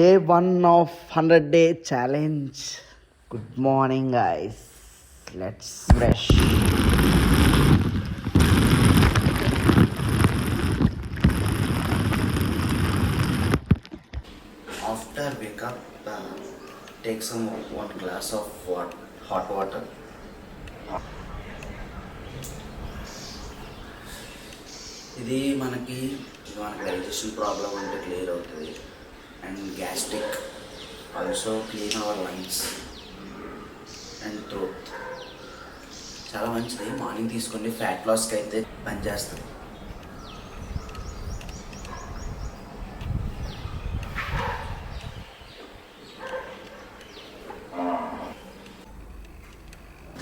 Day 1 of 100-day challenge. Good morning, guys. Let's brush. After wake up, take one glass of hot water. ఇది మనకి digestion problem అంటే clear అవుతుంది and gastric also clean our lungs and throat చాలా మంచిది. Morning తీసుకోండి, fat లాస్కి అయితే పనిచేస్తుంది.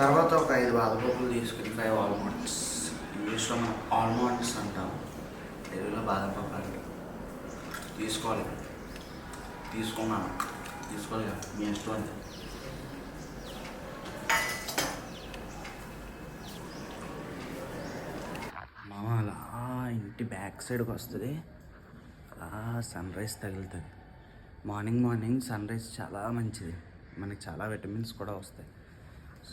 తర్వాత ఒక 5 బాదపప్పులు తీసుకుని 5 ఆల్మండ్స్, ఇంగ్లీష్లో మనం ఆల్మండ్స్ అంటాం, తెలుగులో బాదపప్పు అంటే తీసుకోవాలి. తీసుకోవాలి మీ ఇష్టం అంతే. మామ అలా ఇంటి బ్యాక్ సైడ్కి వస్తుంది, అలా సన్ రైజ్ తగులుతుంది. మార్నింగ్ సన్ రైజ్ చాలా మంచిది, మనకి చాలా విటమిన్స్ కూడా వస్తాయి.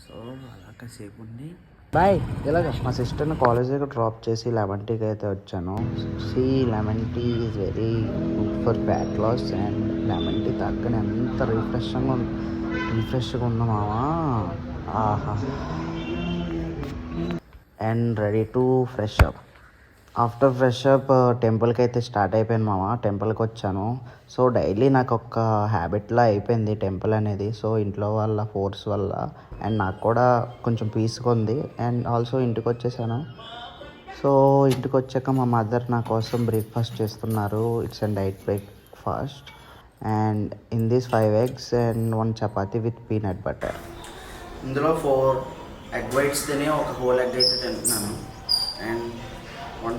సో అలా కాసేపు ఉండి బాయ్. ఇలాగ మా సిస్టర్ని కాలేజ్ దగ్గర డ్రాప్ చేసి లెమన్ టీకి అయితే వచ్చాను. Lemon tea is very good for fat loss and lemon tea తాగని ఎంత రిఫ్రెష్గా ఉందో మావా. ఆహా. And ready to fresh up. After fresh up టెంపుల్కి అయితే స్టార్ట్ అయిపోయాను మామ. టెంపుల్కి వచ్చాను. సో డైలీ నాకు ఒక హ్యాబిట్లా అయిపోయింది టెంపుల్ అనేది. సో ఇంట్లో వాళ్ళ ఫోర్స్ వల్ల అండ్ నాకు కూడా కొంచెం పీస్గా ఉంది. అండ్ ఆల్సో ఇంటికి వచ్చేసాను. సో ఇంటికి వచ్చాక మా మదర్ నా కోసం బ్రేక్ఫాస్ట్ చేస్తున్నారు. It's and diet breakfast and in this 5 eggs and 1 chapati with peanut butter. ఇందులో 4 egg whites తిని ఒక హోల్ ఎగ్ అయితే తింటున్నాను అండ్ 1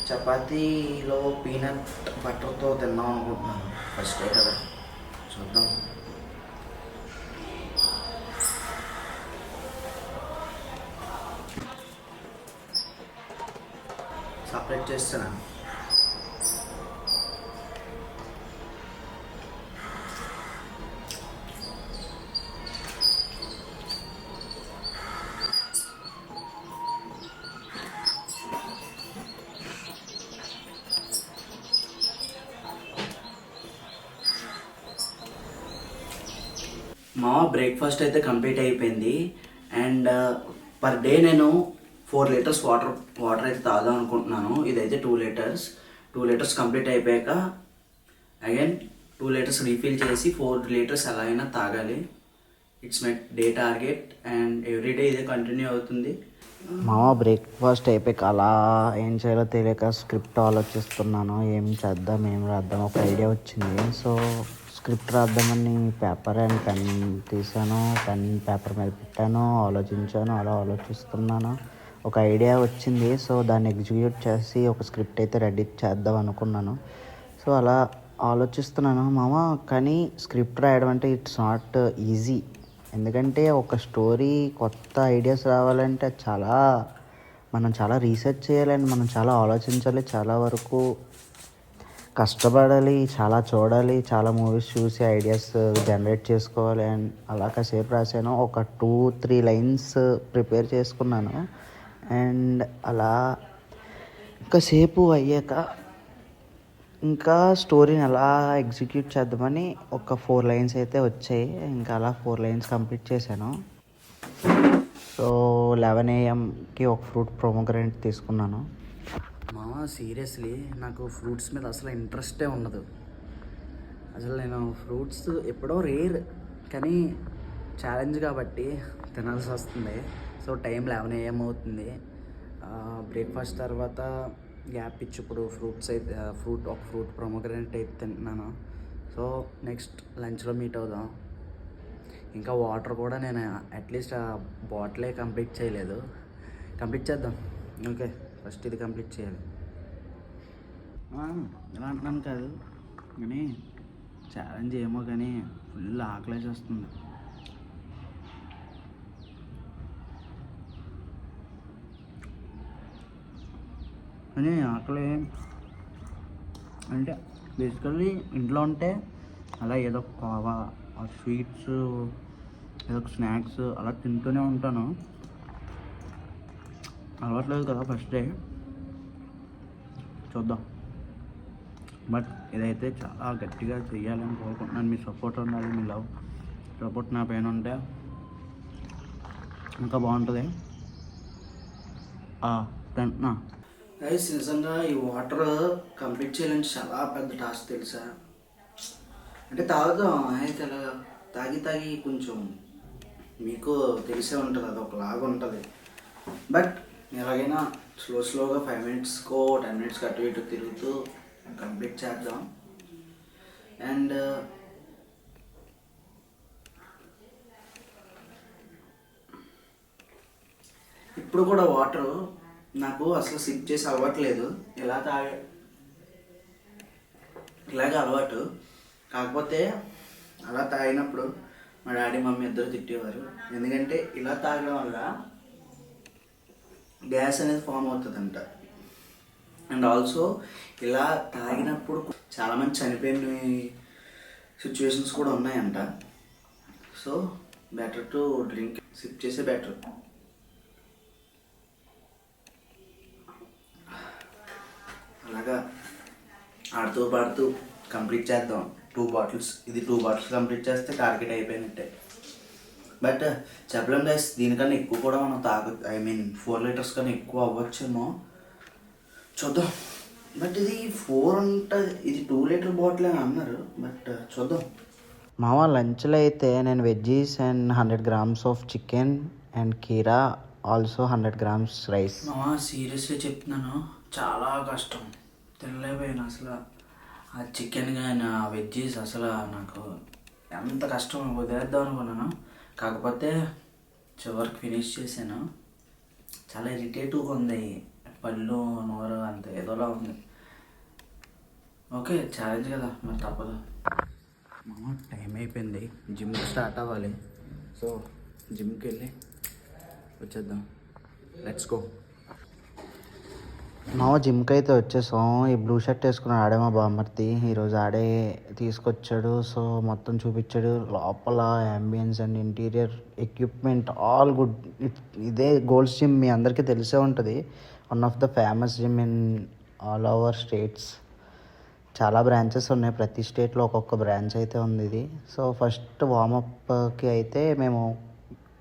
చపాతీలో పీనట్ బటర్తో తిందాం అనుకుంటున్నాను. ఫస్ట్ డే కదా, చూద్దాం. సపరేట్ చేస్తున్నాను. మా బ్రేక్ఫాస్ట్ అయితే కంప్లీట్ అయిపోయింది అండ్ పర్ డే నేను 4 liters వాటర్ అయితే తాగుదాం అనుకుంటున్నాను. ఇదైతే 2 liters. 2 liters కంప్లీట్ అయిపోయాక అగైన్ 2 liters రీఫిల్ చేసి 4 liters ఎలా అయినా తాగాలి. It's my day target and everyday ఇదే కంటిన్యూ అవుతుంది. మామ బ్రేక్ఫాస్ట్ అయిపోయాక అలా ఏం చేయాలో తెలియక స్క్రిప్ట్ ఆలోచిస్తున్నాను. ఏం చేద్దాం, ఏం రాద్దాం, ఒక ఐడియా వచ్చింది. సో స్క్రిప్ట్ రాద్దామని పేపర్ అండ్ పెన్ తీసాను. పెన్ పేపర్ మీద పెట్టాను, ఆలోచించాను. అలా ఆలోచిస్తున్నాను, ఒక ఐడియా వచ్చింది. సో దాన్ని ఎగ్జిక్యూట్ చేసి ఒక స్క్రిప్ట్ అయితే రెడీ చేద్దాం అనుకున్నాను. సో అలా ఆలోచిస్తున్నాను మామ. కానీ స్క్రిప్ట్ రాయడం అంటే ఇట్స్ నాట్ ఈజీ. ఎందుకంటే ఒక స్టోరీ కొత్త ఐడియాస్ రావాలంటే మనం చాలా రీసెర్చ్ చేయాలి, మనం చాలా ఆలోచించాలి, చాలా వరకు కష్టపడాలి, చాలా చూడాలి, చాలా మూవీస్ చూసి ఐడియాస్ జనరేట్ చేసుకోవాలి. అండ్ అలా కాసేపు రాశాను. ఒక 2-3 lines ప్రిపేర్ చేసుకున్నాను. అండ్ అలా కాసేపు అయ్యాక ఇంకా స్టోరీని అలా ఎగ్జిక్యూట్ చేద్దామని ఒక 4 lines అయితే వచ్చాయి. ఇంకా అలా 4 lines కంప్లీట్ చేశాను. సో 11 AM ఒక ఫ్రూట్ పొమోగ్రానేట్ తీసుకున్నాను. మామ సీరియస్లీ నాకు ఫ్రూట్స్ మీద అసలు ఇంట్రెస్టే ఉండదు. అసలు నేను ఫ్రూట్స్ ఎప్పుడో రేర్, కానీ ఛాలెంజ్ కాబట్టి తినాల్సి వస్తుంది. సో టైం 11 AM అవుతుంది. బ్రేక్ఫాస్ట్ తర్వాత గ్యాప్ ఇచ్చి ఇప్పుడు ఒక ఫ్రూట్ పొమోగ్రానేట్ అయితే తింటున్నాను. సో నెక్స్ట్ లంచ్లో మీట్ అవుదాం. ఇంకా వాటర్ కూడా నేను అట్లీస్ట్ ఆ బాటిలే కంప్లీట్ చేయలేదు. కంప్లీట్ చేద్దాం. ఓకే, ఫస్ట్ ఇది కంప్లీట్ చేయాలి. ఇలా అంటున్నాను కాదు కానీ ఛాలెంజ్ ఏమో కానీ ఫుల్ ఆకలేసి వస్తుంది. అని ఆకలి అంటే బేసికల్లీ ఇంట్లో ఉంటే అలా ఏదో ఒక కోవా ఆ స్వీట్స్ ఏదో ఒక స్నాక్స్ అలా తింటూనే ఉంటాను. అలవాట్లేదు కదా ఫస్ట్ డే, చూద్దాం. బట్ ఇదైతే చాలా గట్టిగా చెయ్యాలని కోరుకుంటున్నాను. మీ సపోర్ట్ ఉండాలి, మీ లవ్ సపోర్ట్ నా పైన ఉంటే ఇంకా బాగుంటుంది. తింటున్నా గైస్. నిజంగా ఈ వాటర్ కంప్లీట్ చేయాలంటే చాలా పెద్ద టాస్క్ తెలుసా. అంటే తాగుదాం అయితే అలా తాగి తాగి కొంచెం మీకు తెలిసే ఉంటుంది, అది ఒకలాగా ఉంటుంది. బట్ ఎలాగైనా స్లోగా 5 minutesకో 10 minutesకి అటు ఇటు తిరుగుతూ కంప్లీట్ చేద్దాం. అండ్ ఇప్పుడు కూడా వాటర్ నాకు అసలు సిప్ చేసి అలవాట్లేదు, ఇలాగే అలవాటు. కాకపోతే అలా తాగినప్పుడు మా డాడీ మమ్మీ ఇద్దరు తిట్టేవారు. ఎందుకంటే ఇలా తాగడం వల్ల గ్యాస్ అనేది ఫామ్ అవుతుందంట. అండ్ ఆల్సో ఇలా తాగినప్పుడు చాలామంది చనిపోయిన సిచ్యువేషన్స్ కూడా ఉన్నాయంట. So better to drink, SIP చేసే బెటర్. అలాగా ఆడుతూ పాడుతూ కంప్లీట్ చేద్దాం 2 bottles. ఇది 2 bottles కంప్లీట్ చేస్తే టార్గెట్ అయిపోయినట్టే. బట్ చెప్పలేం గైస్, దీనికన్నా ఎక్కువ కూడా మనం 4 liters కన్నా ఎక్కువ అవ్వచ్చేమో, చూద్దాం. బట్ ఇది 4 ఉంటుంది, ఇది 2 liter బాటిల్ అని అన్నారు. బట్ చూద్దాం. మామ లంచ్లో అయితే నేను veggies and 100 grams of chicken and కీరా, ఆల్సో 100 grams రైస్. మామ సీరియస్గా చెప్తున్నాను, చాలా కష్టం తినలేకపోయాను అసలు. ఆ చికెన్ కానీ ఆ వెజ్జీస్ అసలు నాకు ఎంత కష్టం వదిలేద్దాం అనుకున్నాను. కాకపోతే చివరికి ఫినిష్ చేశాను. చాలా ఇరిటేటివ్గా ఉంది, పళ్ళు నోరు అంత ఏదోలా ఉంది. ఓకే, ఛాలెంజ్ కదా, మరి తప్పదు. టైం అయిపోయింది, జిమ్ స్టార్ట్ అవ్వాలి. సో జిమ్కి వెళ్ళి వచ్చేద్దాం. Let's go. మా జిమ్కి అయితే వచ్చేసాం. ఈ బ్లూ షర్ట్ వేసుకున్నాడు ఆడే మా బామ్మర్తి, ఈరోజు ఆడే తీసుకొచ్చాడు. సో మొత్తం చూపించాడు లోపల ambience and interior equipment all good. ఇదే గోల్డ్స్ జిమ్, మీ అందరికీ తెలిసే ఉంటుంది. One of the famous gym in all over states. చాలా బ్రాంచెస్ ఉన్నాయి, ప్రతి స్టేట్లో ఒక్కొక్క బ్రాంచ్ అయితే ఉంది ఇది. సో ఫస్ట్ వార్మప్కి అయితే మేము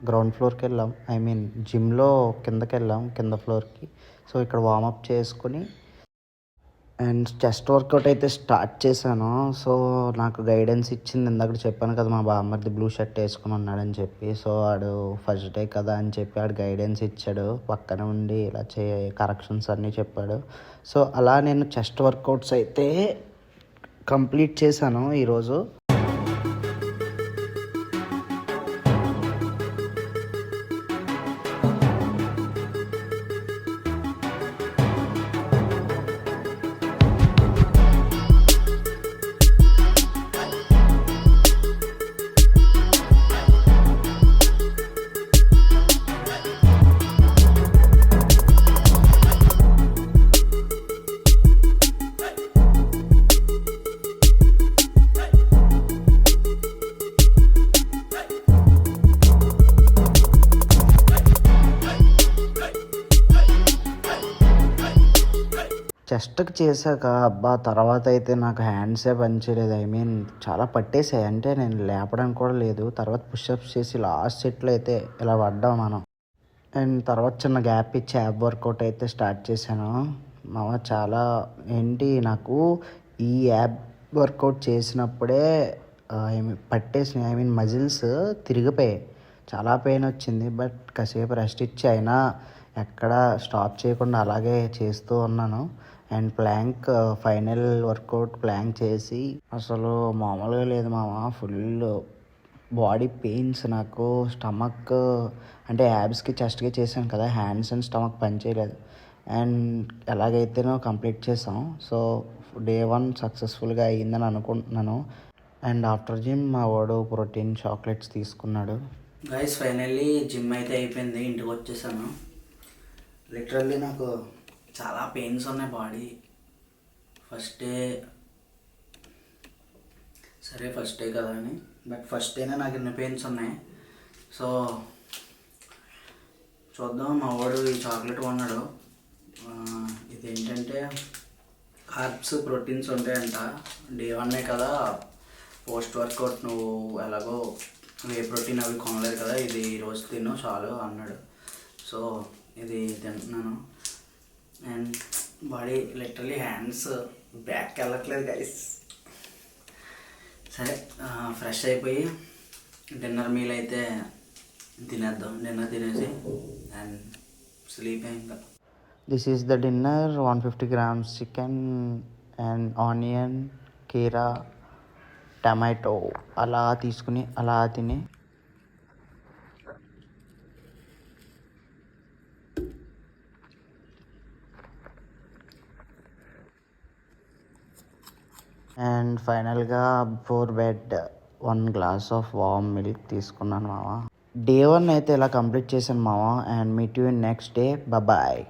గ్రౌండ్ ఫ్లోర్కి వెళ్ళాం, జిమ్లో కిందకి వెళ్ళాం, కింద ఫ్లోర్కి. సో ఇక్కడ వార్మప్ చేసుకుని అండ్ చెస్ట్ వర్కౌట్ అయితే స్టార్ట్ చేశాను. సో నాకు గైడెన్స్ ఇచ్చింది, ఇందాక చెప్పాను కదా మా బామ్మర్ది బ్లూ షర్ట్ వేసుకుని ఉన్నాడని చెప్పి. సో ఆడు ఫస్ట్ డే కదా అని చెప్పి ఆడు గైడెన్స్ ఇచ్చాడు, పక్కన ఉండి ఇలా కరెక్షన్స్ అన్నీ చెప్పాడు. సో అలా నేను చెస్ట్ వర్కౌట్స్ అయితే కంప్లీట్ చేశాను ఈరోజు. చెస్ట్కి చేశాక అబ్బా తర్వాత అయితే నాకు హ్యాండ్సే పనిచేయలేదు. చాలా పట్టేసాయి, అంటే నేను లేపడానికి కూడా లేదు. తర్వాత పుషప్స్ చేసి లాస్ట్ సెట్లో అయితే ఇలా పడ్డాం మనం. అండ్ తర్వాత చిన్న గ్యాప్ ఇచ్చి యాప్ వర్కౌట్ అయితే స్టార్ట్ చేశాను. చాలా నాకు ఈ యాప్ వర్కౌట్ చేసినప్పుడే పట్టేసినాయి, మజిల్స్ తిరిగిపోయాయి, చాలా పెయిన్ వచ్చింది. బట్ కాసేపు రెస్ట్ ఇచ్చి అయినా ఎక్కడ స్టాప్ చేయకుండా అలాగే చేస్తూ ఉన్నాను. And plank final workout plank చేసి అసలు మామూలుగా లేదు మామ, ఫుల్ బాడీ పెయిన్స్. నాకు స్టమక్ అంటే యాబ్స్కి చెస్ట్కి చేశాను కదా, హ్యాండ్స్ అండ్ స్టమక్ పని చేయలేదు. అండ్ ఎలాగైతేనో కంప్లీట్ చేసాం. సో డే 1 సక్సెస్ఫుల్గా అయ్యిందని అనుకుంటున్నాను. అండ్ ఆఫ్టర్ జిమ్ మా వాడు ప్రోటీన్ చాక్లెట్స్ తీసుకున్నాడు. గైస్ ఫైనల్లీ జిమ్ అయితే అయిపోయింది, ఇంటికి వచ్చేసాను. లిటరల్లీ నాకు చాలా పెయిన్స్ ఉన్నాయి బాడీ. ఫస్ట్ డే సరే ఫస్ట్ డే కదా అని, బట్ ఫస్ట్ డేనే నాకు ఇన్ని పెయిన్స్ ఉన్నాయి. సో చూద్దాం. మా వాడు ఈ చాక్లెట్ కొన్నాడు. ఇదేంటంటే కార్బ్స్, ప్రోటీన్స్ ఉంటాయంట. డే 1 కదా, పోస్ట్ వర్కౌట్ నువ్వు ఎలాగో వే ప్రోటీన్ అవి కొనలేదు కదా, ఇది ఈరోజు తిను చాలు అన్నాడు. సో ఇది తింటున్నాను. And body literally hands back వెళ్ళట్లేదు గైస్. సరే ఫ్రెష్ అయిపోయి డిన్నర్ మీల్ అయితే తినేద్దాం. డిన్నర్ తినేసి అండ్ స్లీప్ ఇంకా. This is the dinner. 150 grams chicken and onion, కీరా, టమాటో అలా తీసుకుని అలా తిని అండ్ ఫైనల్గా before bed 1 glass of warm milk తీసుకున్నాను మామ. డే 1 అయితే ఇలా కంప్లీట్ చేశాను మామ. And meet you in next day. Bye.